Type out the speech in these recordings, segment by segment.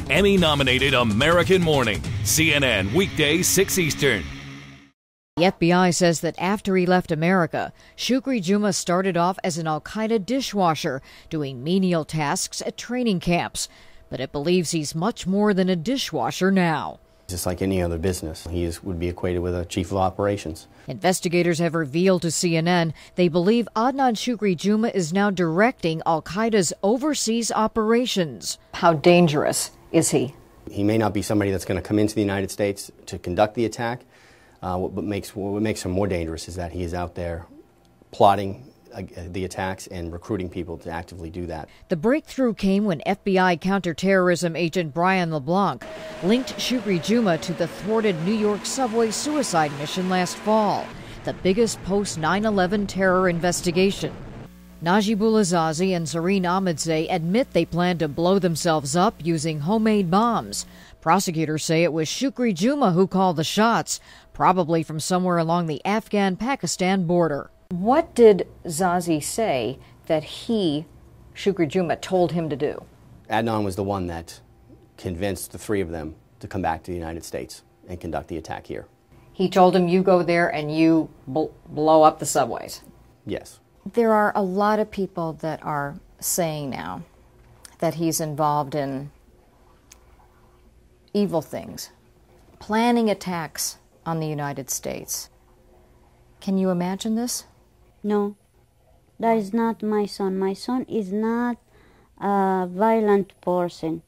Emmy-nominated American Morning, CNN, weekdays 6 Eastern. The FBI says that after he left America, Shukri Juma started off as an al-Qaeda dishwasher, doing menial tasks at training camps. But it believes he's much more than a dishwasher now. Just like any other business, he would be equated with a chief of operations. Investigators have revealed to CNN they believe Adnan Shukri Juma is now directing al-Qaeda's overseas operations. How dangerous is he? He may not be somebody that's going to come into the United States to conduct the attack. What makes him more dangerous is that he is out there plotting the attacks and recruiting people to actively do that. The breakthrough came when FBI counterterrorism agent Brian LeBlanc linked Shukri Juma to the thwarted New York subway suicide mission last fall, the biggest post-9/11 terror investigation. Najibullah Zazi and Zareen Ahmadzai admit they planned to blow themselves up using homemade bombs. Prosecutors say it was Shukri Juma who called the shots, probably from somewhere along the Afghan-Pakistan border. What did Zazi say that Shukri Juma, told him to do? Adnan was the one that convinced the three of them to come back to the United States and conduct the attack here. He told him, you go there and you blow up the subways. Yes. There are a lot of people that are saying now that he's involved in evil things, planning attacks on the United States. Can you imagine this? No, that is not my son. My son is not a violent person.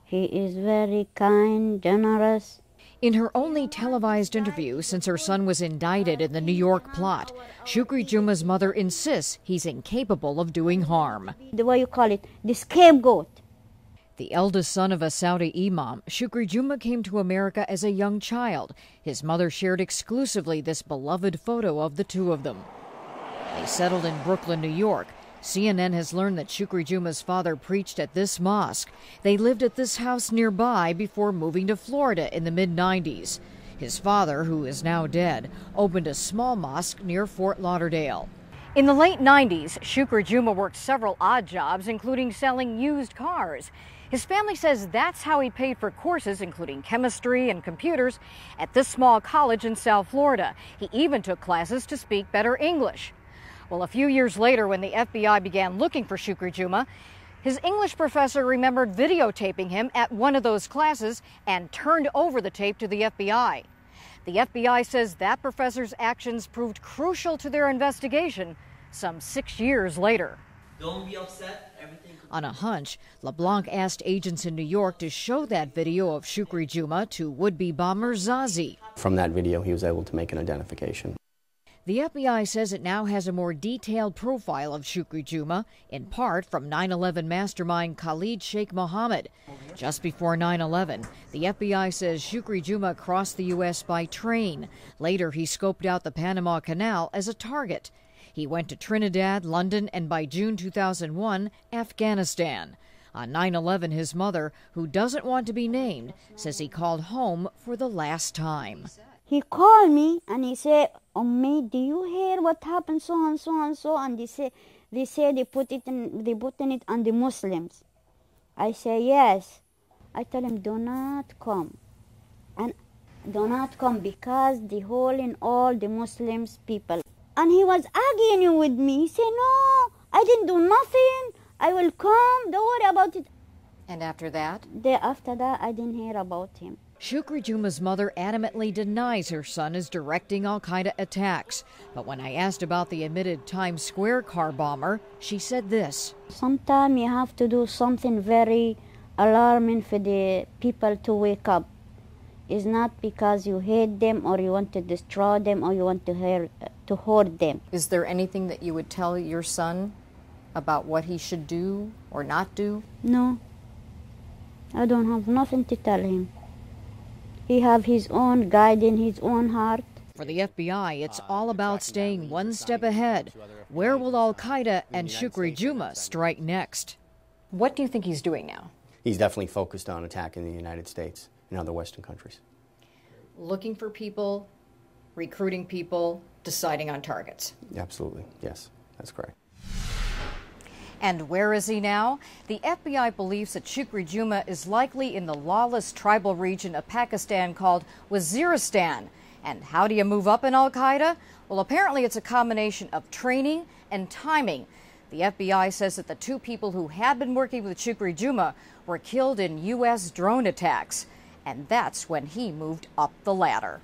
He is very kind, generous. In her only televised interview since her son was indicted in the New York plot, Shukri Juma's mother insists he's incapable of doing harm. The scapegoat. The eldest son of a Saudi imam, Shukri Juma came to America as a young child. His mother shared exclusively this beloved photo of the two of them. They settled in Brooklyn, New York. CNN has learned that Shukri Juma's father preached at this mosque. They lived at this house nearby before moving to Florida in the mid-90s. His father, who is now dead, opened a small mosque near Fort Lauderdale. In the late 90s, Shukri Juma worked several odd jobs, including selling used cars. His family says that's how he paid for courses, including chemistry and computers, at this small college in South Florida. He even took classes to speak better English. Well, a few years later, when the FBI began looking for Shukri Juma, his English professor remembered videotaping him at one of those classes and turned over the tape to the FBI. The FBI says that professor's actions proved crucial to their investigation some 6 years later. Don't be upset. Everything. On a hunch, LeBlanc asked agents in New York to show that video of Shukri Juma to would-be bomber Zazi. From that video, he was able to make an identification. The FBI says it now has a more detailed profile of Shukri Juma, in part from 9/11 mastermind Khalid Sheikh Mohammed. Just before 9/11, the FBI says Shukri Juma crossed the U.S. by train. Later, he scoped out the Panama Canal as a target. He went to Trinidad, London, and by June 2001, Afghanistan. On 9/11, his mother, who doesn't want to be named, says he called home for the last time. He called me and he said, "Ummi, do you hear what happened so and so and so?" And they say they put it on the Muslims. I say yes. I tell him, do not come, and do not come because the whole in all the Muslims people. And he was arguing with me. He said, "No, I didn't do nothing. I will come. Don't worry about it." And after that? After that, I didn't hear about him. Shukri Juma's mother adamantly denies her son is directing al-Qaeda attacks. But when I asked about the admitted Times Square car bomber, she said this. Sometimes you have to do something very alarming for the people to wake up. It's not because you hate them or you want to destroy them or you want to hurt them. Is there anything that you would tell your son about what he should do or not do? No. I don't have nothing to tell him. He have his own guiding, his own heart. For the FBI, it's all about staying one step ahead. Where will al-Qaeda and Shukri Juma strike next? What do you think he's doing now? He's definitely focused on attacking the United States and other Western countries. Looking for people, recruiting people, deciding on targets. Absolutely, yes, that's correct. And where is he now? The FBI believes that Shukri Juma is likely in the lawless tribal region of Pakistan called Waziristan. And how do you move up in al-Qaeda? Well, apparently it's a combination of training and timing. The FBI says that the two people who had been working with Shukri Juma were killed in U.S. drone attacks. And that's when he moved up the ladder.